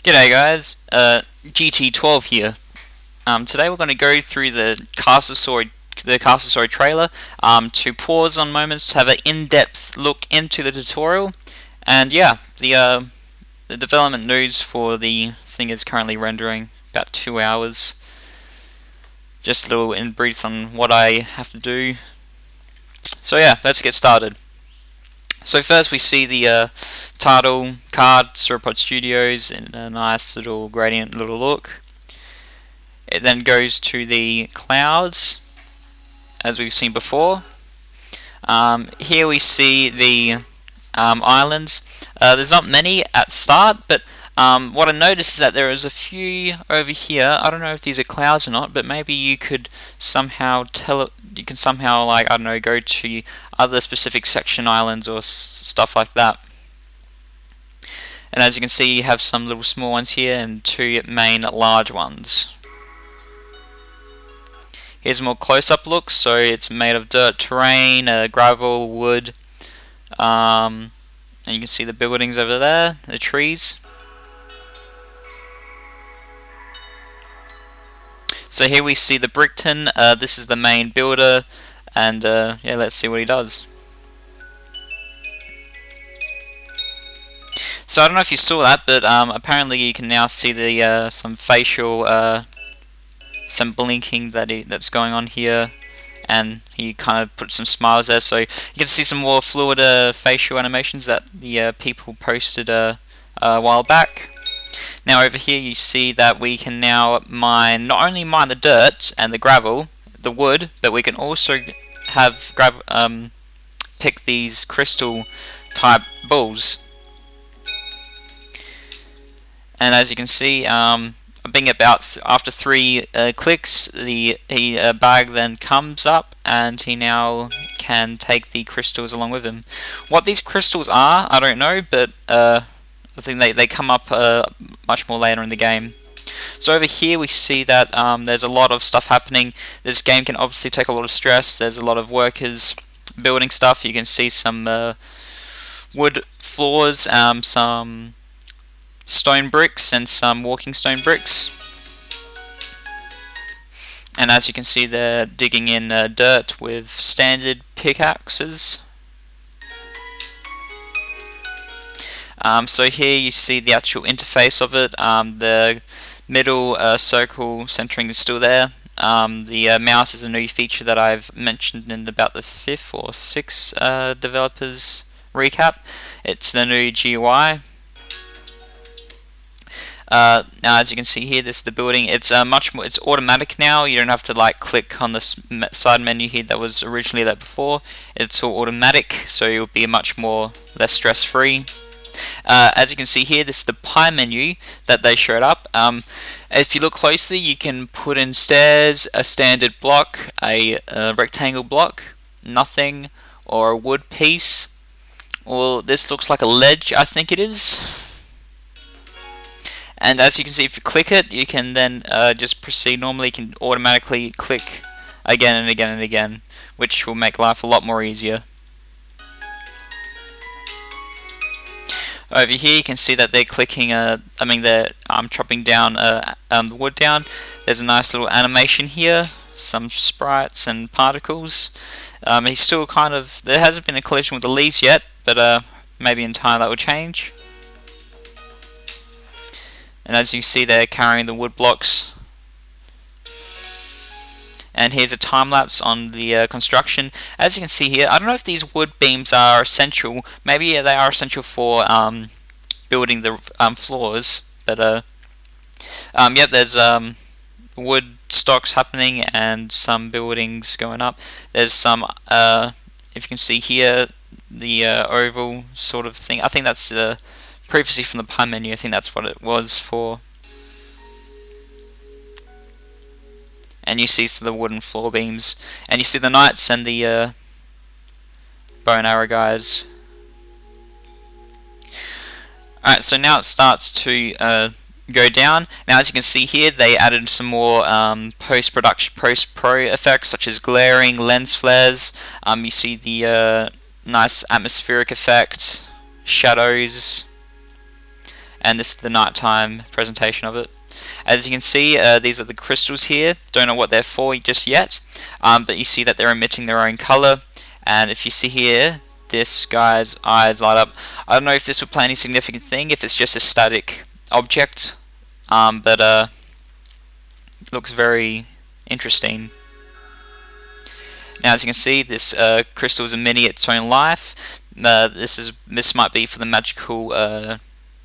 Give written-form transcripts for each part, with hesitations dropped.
G'day guys, GT12 here. Today we're going to go through the Castle Story trailer to pause on moments to have an in-depth look into the tutorial. And yeah, the development news for the thing is currently rendering about 2 hours. Just a little in brief on what I have to do. So yeah, let's get started. So first we see the title card, Sauropod Studios, in a nice little gradient little look. It then goes to the clouds, as we've seen before. Here we see the islands. There's not many at start, but what I noticed is that there is a few over here. I don't know if these are clouds or not, but maybe you could somehow you can somehow, like, I don't know, go to other specific section islands or stuff like that. And as you can see, you have some little small ones here and two main large ones. Here's a more close-up look. So it's made of dirt terrain, gravel, wood, and you can see the buildings over there, the trees. So here we see the Brickton. This is the main builder, and yeah, let's see what he does. So I don't know if you saw that, but apparently you can now see the some facial some blinking that's going on here, and he kind of put some smiles there, so you can see some more fluid facial animations that the people posted a while back. Now over here you see that we can now not only mine the dirt and the gravel, the wood, but we can also have pick these crystal type balls. And as you can see, being about after 3 clicks, the bag then comes up, and he now can take the crystals along with him. What these crystals are, I don't know, but I think they come up much more later in the game. So over here we see that there's a lot of stuff happening. This game can obviously take a lot of stress. There's a lot of workers building stuff. You can see some wood floors, some stone bricks, and some walking stone bricks. And as you can see, they're digging in dirt with standard pickaxes. So here you see the actual interface of it. The middle circle centering is still there. The mouse is a new feature that I've mentioned in about the 5th or 6th developers recap. It's the new GUI. Now, as you can see here, this is the building. It's much more. It's automatic now. You don't have to like click on the side menu here that was originally there before. It's all automatic, so you'll be much more less stress-free. As you can see here, this is the pie menu that they showed up. If you look closely, you can put in stairs, a standard block, a rectangle block, nothing, or a wood piece. Well, this looks like a ledge, I think it is. And as you can see, if you click it, you can then just proceed normally. You can automatically click again and again and again, which will make life a lot more easier. Over here you can see that they're clicking, they're chopping down the wood down. There's a nice little animation here, some sprites and particles. He's still kind of, there hasn't been a collision with the leaves yet, but maybe in time that will change. And as you see, they're carrying the wood blocks. And here's a time lapse on the construction. As you can see here, I don't know if these wood beams are essential. Maybe they are essential for building the floors. But yeah, there's wood stocks happening and some buildings going up. There's some, if you can see here, the oval sort of thing. I think that's the previously from the pie menu. I think that's what it was for. And you see the wooden floor beams, and you see the knights and the bow and arrow guys. Alright, so now it starts to go down. Now, as you can see here, they added some more post-pro effects, such as glaring, lens flares. You see the nice atmospheric effect, shadows. and this is the nighttime presentation of it. As you can see, these are the crystals here. Don't know what they're for just yet, but you see that they're emitting their own color. And if you see here, this guy's eyes light up. I don't know if this would play any significant thing, if it's just a static object, but looks very interesting. Now, as you can see, this crystal is emitting its own life. This might be for the magical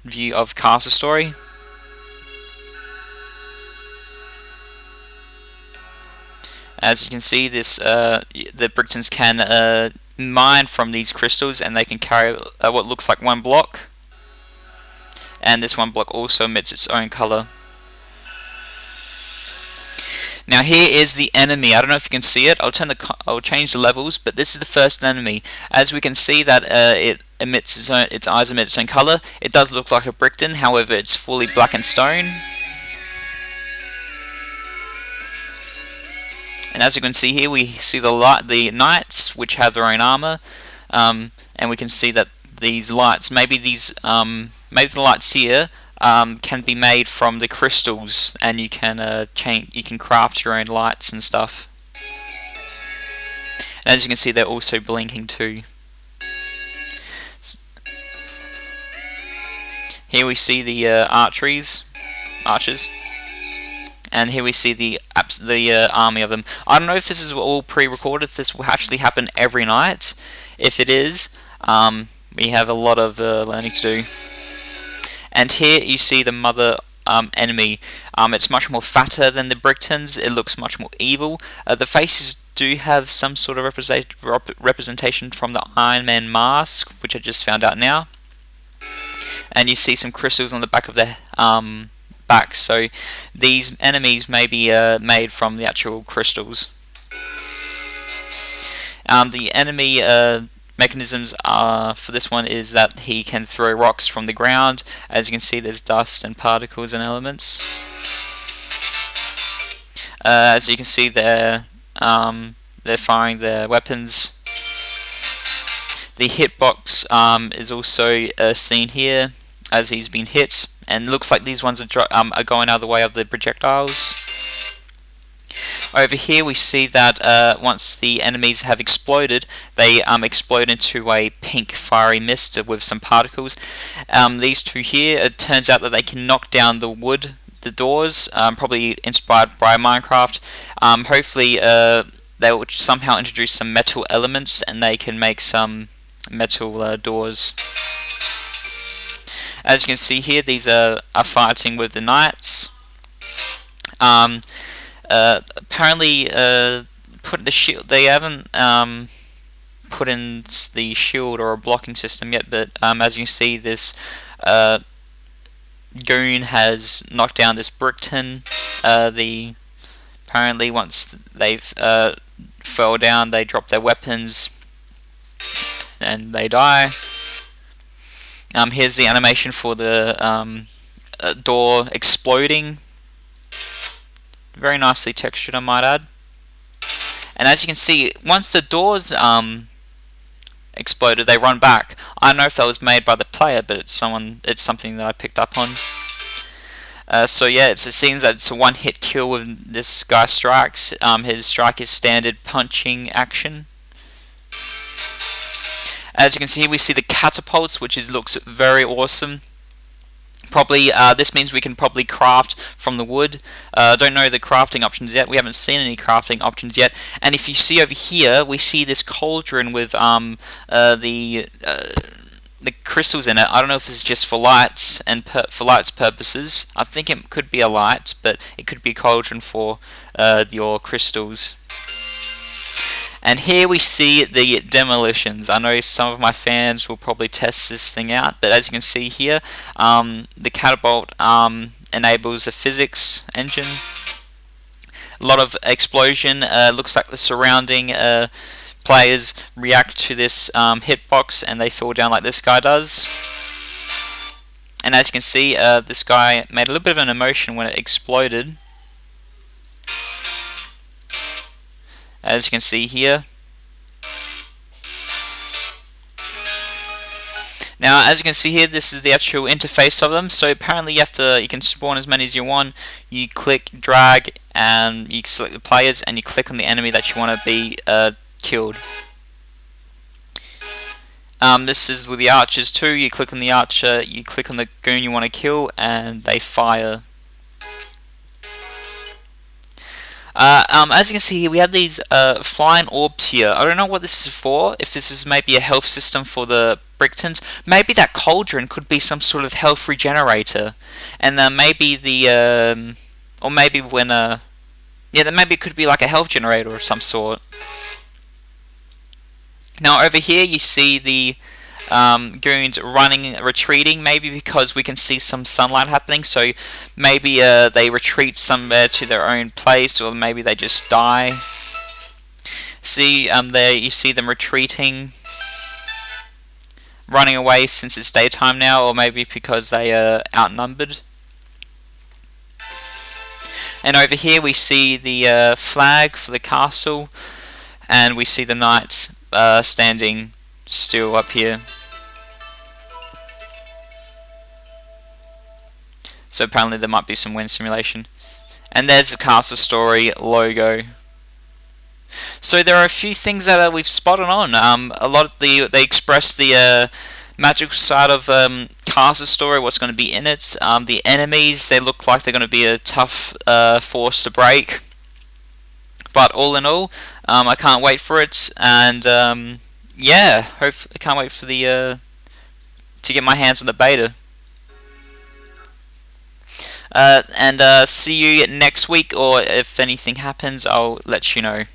view of Castle Story. As you can see, this the Bricktons can mine from these crystals, and they can carry what looks like one block. And this one block also emits its own color. Now here is the enemy. I don't know if you can see it. I'll change the levels, but this is the first enemy. As we can see that it emits its eyes emit its own color. It does look like a Brickton, however, it's fully blackened stone. And as you can see here, we see the knights, which have their own armor, and we can see that these lights, maybe the lights here can be made from the crystals, and you can craft your own lights and stuff. And as you can see, they're also blinking too. Here we see the archers. And here we see the army of them. I don't know if this is all pre-recorded, if this will actually happen every night. If it is, we have a lot of learning to do. And here you see the mother enemy. It's much more fatter than the Bricktons. It looks much more evil. The faces do have some sort of representation from the Iron Man mask, which I just found out now. And you see some crystals on the back of their back, so these enemies may be made from the actual crystals. The enemy mechanisms for this one is that he can throw rocks from the ground. As you can see, there's dust and particles and elements. As you can see, they're firing their weapons. The hitbox is also seen here as he's been hit, and looks like these ones are going out of the way of the projectiles. Over here we see that once the enemies have exploded, they explode into a pink fiery mist with some particles. These two here, it turns out that they can knock down the wood, the doors, probably inspired by Minecraft. Hopefully they will somehow introduce some metal elements, and they can make some metal doors. As you can see here, these are fighting with the knights. Apparently, put the shield. They haven't put in the shield or a blocking system yet, but as you can see, this goon has knocked down this Brickton. Apparently, once they've fell down, they drop their weapons and they die. Here's the animation for the door exploding. Very nicely textured, I might add. And as you can see, once the doors exploded, they run back. I don't know if that was made by the player, but it's something that I picked up on. So yeah, it seems that it's a one-hit kill when this guy strikes. His strike is standard punching action. As you can see, we see the catapults, which looks very awesome. Probably this means we can probably craft from the wood. Don't know the crafting options yet. We haven't seen any crafting options yet. And if you see over here, we see this cauldron with the crystals in it. I don't know if this is just for lights and for lights purposes. I think it could be a light, but it could be a cauldron for your crystals. And here we see the demolitions. I know some of my fans will probably test this thing out, but as you can see here, the catapult enables a physics engine. A lot of explosion. Looks like the surrounding players react to this hitbox and they fall down like this guy does. And as you can see, this guy made a little bit of an emotion when it exploded. As you can see here. Now, as you can see here, this is the actual interface of them. So apparently you can spawn as many as you want. You click, drag, and you select the players, and you click on the enemy that you want to be killed. This is with the archers too. You click on the archer, you click on the goon you want to kill, and they fire. As you can see here, we have these flying orbs here. I don't know what this is for. If this is maybe a health system for the Bricktons. Maybe that cauldron could be some sort of health regenerator. And maybe the... or maybe when... yeah, then maybe it could be like a health generator of some sort. Now over here you see the goons running, retreating, maybe because we can see some sunlight happening, so maybe they retreat somewhere to their own place, or maybe they just die. See, there you see them retreating, running away since it's daytime now, or maybe because they are outnumbered. And over here we see the flag for the castle, and we see the knights standing still up here. So apparently there might be some wind simulation. And there's the Castle Story logo. So there are a few things that we've spotted on. A lot of they express the magical side of Castle Story, what's going to be in it. The enemies, they look like they're going to be a tough force to break. But all in all, I can't wait for it, and yeah, I can't wait for the to get my hands on the beta. And see you next week, or if anything happens, I'll let you know.